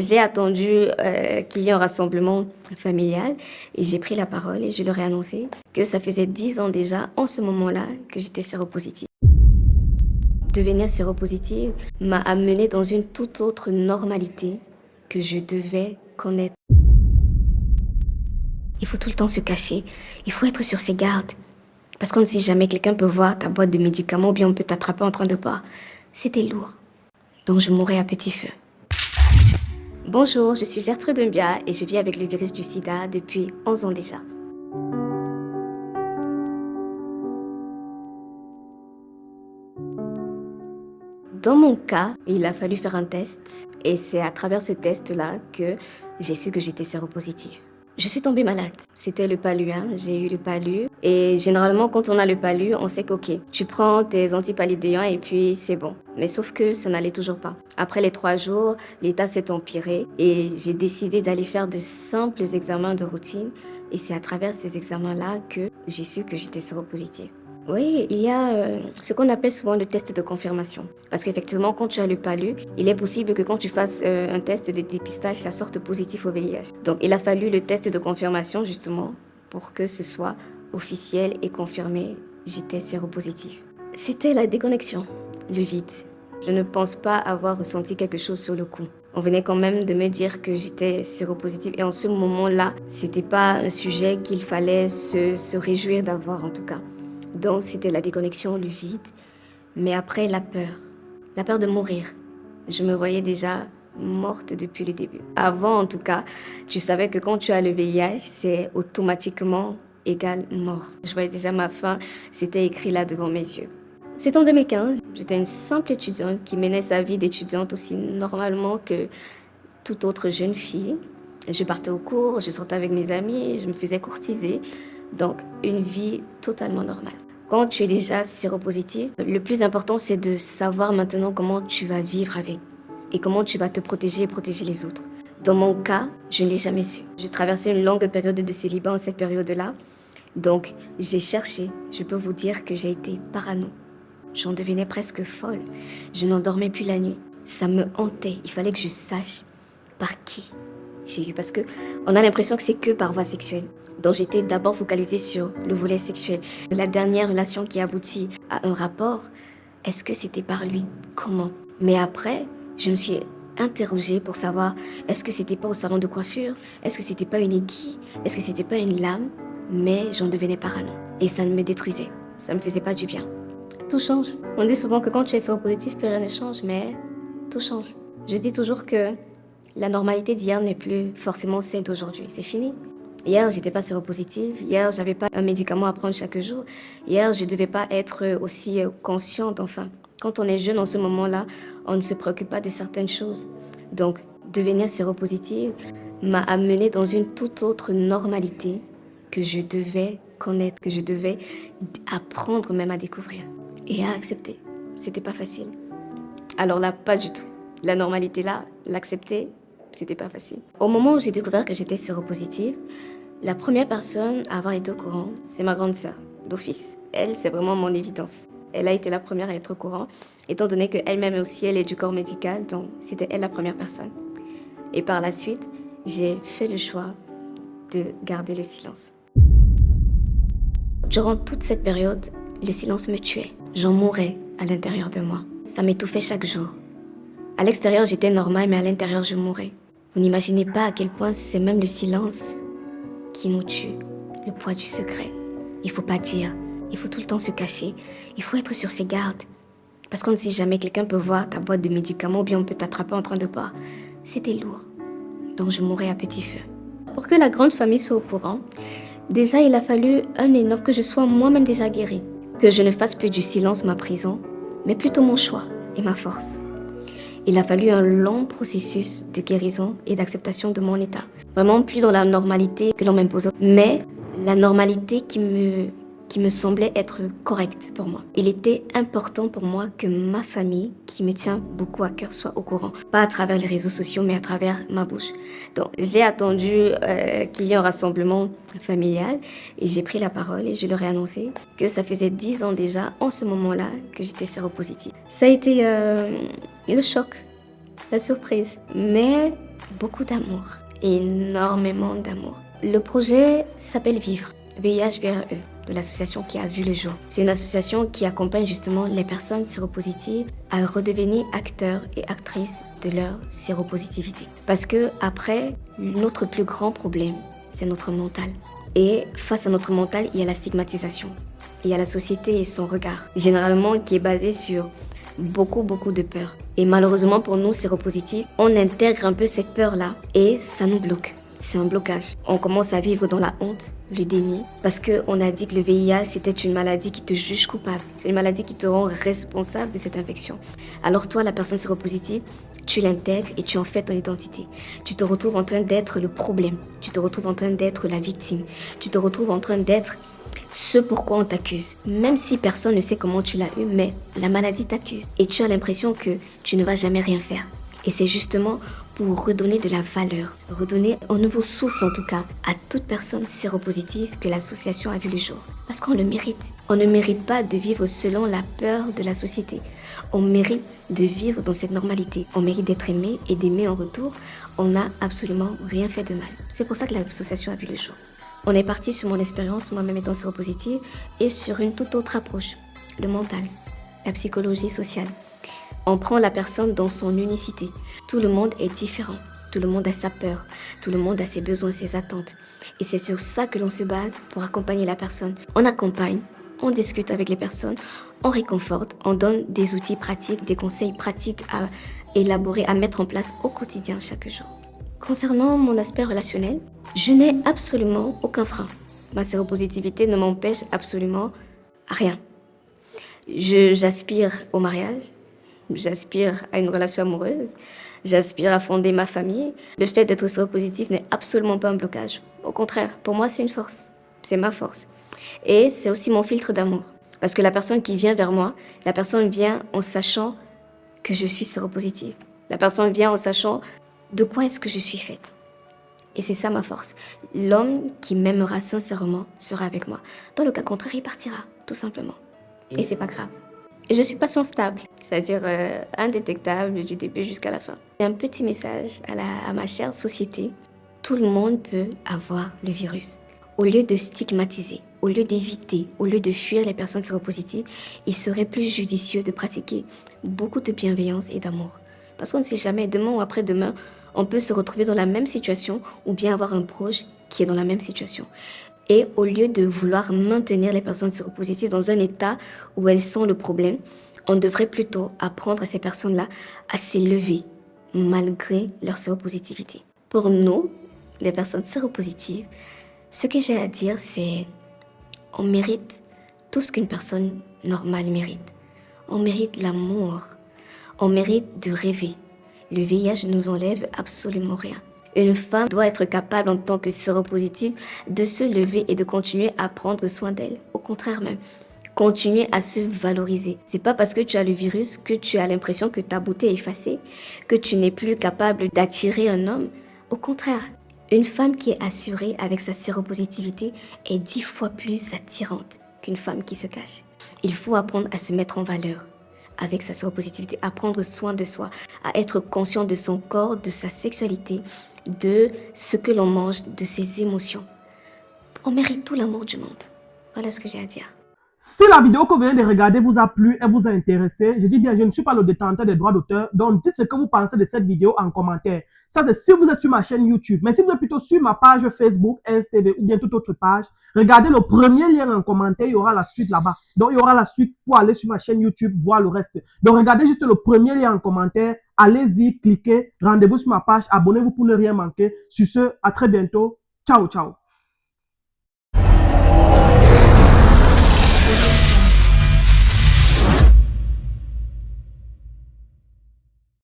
J'ai attendu qu'il y ait un rassemblement familial et j'ai pris la parole et je leur ai annoncé que ça faisait 10 ans déjà, en ce moment-là, que j'étais séropositive. Devenir séropositive m'a amenée dans une toute autre normalité que je devais connaître. Il faut tout le temps se cacher, il faut être sur ses gardes. Parce qu'on ne sait jamais, quelqu'un peut voir ta boîte de médicaments ou bien on peut t'attraper en train de boire. C'était lourd. Donc je mourais à petit feu. Bonjour, je suis Gertrude Mbia et je vis avec le virus du sida depuis 11 ans déjà. Dans mon cas, il a fallu faire un test et c'est à travers ce test-là que j'ai su que j'étais séropositive. Je suis tombée malade. C'était le palu, j'ai eu le palu. Et généralement, quand on a le palu, on sait qu'ok, tu prends tes antipaludéants et puis c'est bon. Mais sauf que ça n'allait toujours pas. Après les 3 jours, l'état s'est empiré et j'ai décidé d'aller faire de simples examens de routine. Et c'est à travers ces examens-là que j'ai su que j'étais séropositive. Oui, il y a ce qu'on appelle souvent le test de confirmation. Parce qu'effectivement, quand tu as le palu, il est possible que quand tu fasses un test de dépistage, ça sorte positif au VIH. Donc, il a fallu le test de confirmation, justement, pour que ce soit officiel et confirmé, j'étais séropositive. C'était la déconnexion, le vide. Je ne pense pas avoir ressenti quelque chose sur le coup. On venait quand même de me dire que j'étais séropositive et en ce moment-là, c'était pas un sujet qu'il fallait se réjouir d'avoir en tout cas. Donc c'était la déconnexion, le vide, mais après la peur de mourir. Je me voyais déjà morte depuis le début. Avant en tout cas, tu savais que quand tu as le VIH, c'est automatiquement égal mort. Je voyais déjà ma fin, c'était écrit là devant mes yeux. C'est en 2015, j'étais une simple étudiante qui menait sa vie d'étudiante aussi normalement que toute autre jeune fille. Je partais au cours, je sortais avec mes amis, je me faisais courtiser. Donc, une vie totalement normale. Quand tu es déjà séropositive, le plus important, c'est de savoir maintenant comment tu vas vivre avec et comment tu vas te protéger et protéger les autres. Dans mon cas, je ne l'ai jamais su. Je traversais une longue période de célibat en cette période-là. Donc, j'ai cherché. Je peux vous dire que j'ai été parano. J'en devenais presque folle. Je n'endormais plus la nuit. Ça me hantait. Il fallait que je sache par qui j'ai eu. Parce qu'on a l'impression que c'est que par voie sexuelle. Donc j'étais d'abord focalisée sur le volet sexuel. La dernière relation qui aboutit à un rapport, est-ce que c'était par lui? Comment? Mais après, je me suis interrogée pour savoir, est-ce que c'était pas au salon de coiffure? Est-ce que c'était pas une aiguille? Est-ce que c'était pas une lame? Mais j'en devenais parano. Et ça me détruisait. Ça me faisait pas du bien. Tout change. On dit souvent que quand tu es séropositif, plus rien ne change, mais tout change. Je dis toujours que la normalité d'hier n'est plus forcément celle d'aujourd'hui. C'est fini. Hier, j'étais pas séropositive. Hier, j'avais pas un médicament à prendre chaque jour. Hier, je devais pas être aussi consciente. Enfin, quand on est jeune en ce moment-là, on ne se préoccupe pas de certaines choses. Donc, devenir séropositive m'a amenée dans une toute autre normalité que je devais connaître, que je devais apprendre même à découvrir et à accepter. C'était pas facile. Alors là, pas du tout. La normalité là, l'accepter, c'était pas facile. Au moment où j'ai découvert que j'étais séropositive, la première personne à avoir été au courant, c'est ma grande sœur, d'office. Elle, c'est vraiment mon évidence. Elle a été la première à être au courant, étant donné qu'elle-même aussi, elle est du corps médical, donc c'était elle la première personne. Et par la suite, j'ai fait le choix de garder le silence. Durant toute cette période, le silence me tuait. J'en mourais à l'intérieur de moi. Ça m'étouffait chaque jour. À l'extérieur, j'étais normale, mais à l'intérieur, je mourais. Vous n'imaginez pas à quel point c'est même le silence qui nous tue. Le poids du secret. Il faut pas dire. Il faut tout le temps se cacher. Il faut être sur ses gardes. Parce qu'on ne sait jamais, quelqu'un peut voir ta boîte de médicaments ou bien on peut t'attraper en train de boire. C'était lourd. Donc je mourais à petit feu. Pour que la grande famille soit au courant, déjà il a fallu un énorme que je sois moi-même déjà guérie. Que je ne fasse plus du silence ma prison, mais plutôt mon choix et ma force. Il a fallu un long processus de guérison et d'acceptation de mon état. Vraiment plus dans la normalité que l'on m'impose, mais la normalité qui me semblait être correcte pour moi. Il était important pour moi que ma famille, qui me tient beaucoup à cœur, soit au courant. Pas à travers les réseaux sociaux, mais à travers ma bouche. Donc j'ai attendu qu'il y ait un rassemblement familial et j'ai pris la parole et je leur ai annoncé que ça faisait 10 ans déjà, en ce moment-là, que j'étais séropositive. Ça a été le choc, la surprise. Mais beaucoup d'amour, énormément d'amour. Le projet s'appelle Vivre, VIH-VRE, de l'association qui a vu le jour. C'est une association qui accompagne justement les personnes séropositives à redevenir acteurs et actrices de leur séropositivité. Parce que après, notre plus grand problème, c'est notre mental. Et face à notre mental, il y a la stigmatisation. Il y a la société et son regard, généralement qui est basé sur beaucoup de peur. Et malheureusement pour nous, séropositifs, on intègre un peu cette peur-là et ça nous bloque. C'est un blocage. On commence à vivre dans la honte, le déni, parce qu'on a dit que le VIH, c'était une maladie qui te juge coupable. C'est une maladie qui te rend responsable de cette infection. Alors toi, la personne séropositive, tu l'intègres et tu en fais ton identité. Tu te retrouves en train d'être le problème. Tu te retrouves en train d'être la victime. Tu te retrouves en train d'être ce pourquoi on t'accuse. Même si personne ne sait comment tu l'as eu, mais la maladie t'accuse. Et tu as l'impression que tu ne vas jamais rien faire. Et c'est justement pour redonner de la valeur, redonner un nouveau souffle en tout cas à toute personne séropositive que l'association a vu le jour. Parce qu'on le mérite. On ne mérite pas de vivre selon la peur de la société. On mérite de vivre dans cette normalité. On mérite d'être aimé et d'aimer en retour. On n'a absolument rien fait de mal. C'est pour ça que l'association a vu le jour. On est parti sur mon expérience, moi-même étant séropositive, et sur une toute autre approche, le mental, la psychologie sociale. On prend la personne dans son unicité. Tout le monde est différent. Tout le monde a sa peur. Tout le monde a ses besoins, ses attentes. Et c'est sur ça que l'on se base pour accompagner la personne. On accompagne, on discute avec les personnes, on réconforte, on donne des outils pratiques, des conseils pratiques à élaborer, à mettre en place au quotidien chaque jour. Concernant mon aspect relationnel, je n'ai absolument aucun frein. Ma séropositivité ne m'empêche absolument rien. J'aspire au mariage, j'aspire à une relation amoureuse, j'aspire à fonder ma famille. Le fait d'être séropositif n'est absolument pas un blocage. Au contraire, pour moi, c'est une force. C'est ma force. Et c'est aussi mon filtre d'amour. Parce que la personne qui vient vers moi, la personne vient en sachant que je suis séropositive. La personne vient en sachant de quoi est-ce que je suis faite. Et c'est ça ma force. L'homme qui m'aimera sincèrement sera avec moi. Dans le cas contraire, il partira, tout simplement. Et c'est pas grave. Et je suis patient stable, c'est-à-dire indétectable du début jusqu'à la fin. C'est un petit message à ma chère société. Tout le monde peut avoir le virus. Au lieu de stigmatiser, au lieu d'éviter, au lieu de fuir les personnes séropositives, il serait plus judicieux de pratiquer beaucoup de bienveillance et d'amour. Parce qu'on ne sait jamais, demain ou après-demain, on peut se retrouver dans la même situation ou bien avoir un proche qui est dans la même situation. Et au lieu de vouloir maintenir les personnes séropositives dans un état où elles sont le problème, on devrait plutôt apprendre à ces personnes-là à s'élever malgré leur séropositivité. Pour nous, les personnes séropositives, ce que j'ai à dire, c'est on mérite tout ce qu'une personne normale mérite. On mérite l'amour. On mérite de rêver. Le VIH ne nous enlève absolument rien. Une femme doit être capable en tant que séropositive de se lever et de continuer à prendre soin d'elle. Au contraire même, continuer à se valoriser. C'est pas parce que tu as le virus que tu as l'impression que ta beauté est effacée, que tu n'es plus capable d'attirer un homme. Au contraire, une femme qui est assurée avec sa séropositivité est 10 fois plus attirante qu'une femme qui se cache. Il faut apprendre à se mettre en valeur avec sa séropositivité, à prendre soin de soi, à être conscient de son corps, de sa sexualité, de ce que l'on mange, de ses émotions. On mérite tout l'amour du monde. Voilà ce que j'ai à dire. Si la vidéo que vous venez de regarder vous a plu et vous a intéressé, je dis bien, je ne suis pas le détenteur des droits d'auteur, donc dites ce que vous pensez de cette vidéo en commentaire. Ça, c'est si vous êtes sur ma chaîne YouTube. Mais si vous êtes plutôt sur ma page Facebook, STV ou bien toute autre page, regardez le premier lien en commentaire, il y aura la suite là-bas. Donc, il y aura la suite pour aller sur ma chaîne YouTube, voir le reste. Donc, regardez juste le premier lien en commentaire, allez-y, cliquez, rendez-vous sur ma page, abonnez-vous pour ne rien manquer. Sur ce, à très bientôt. Ciao, ciao.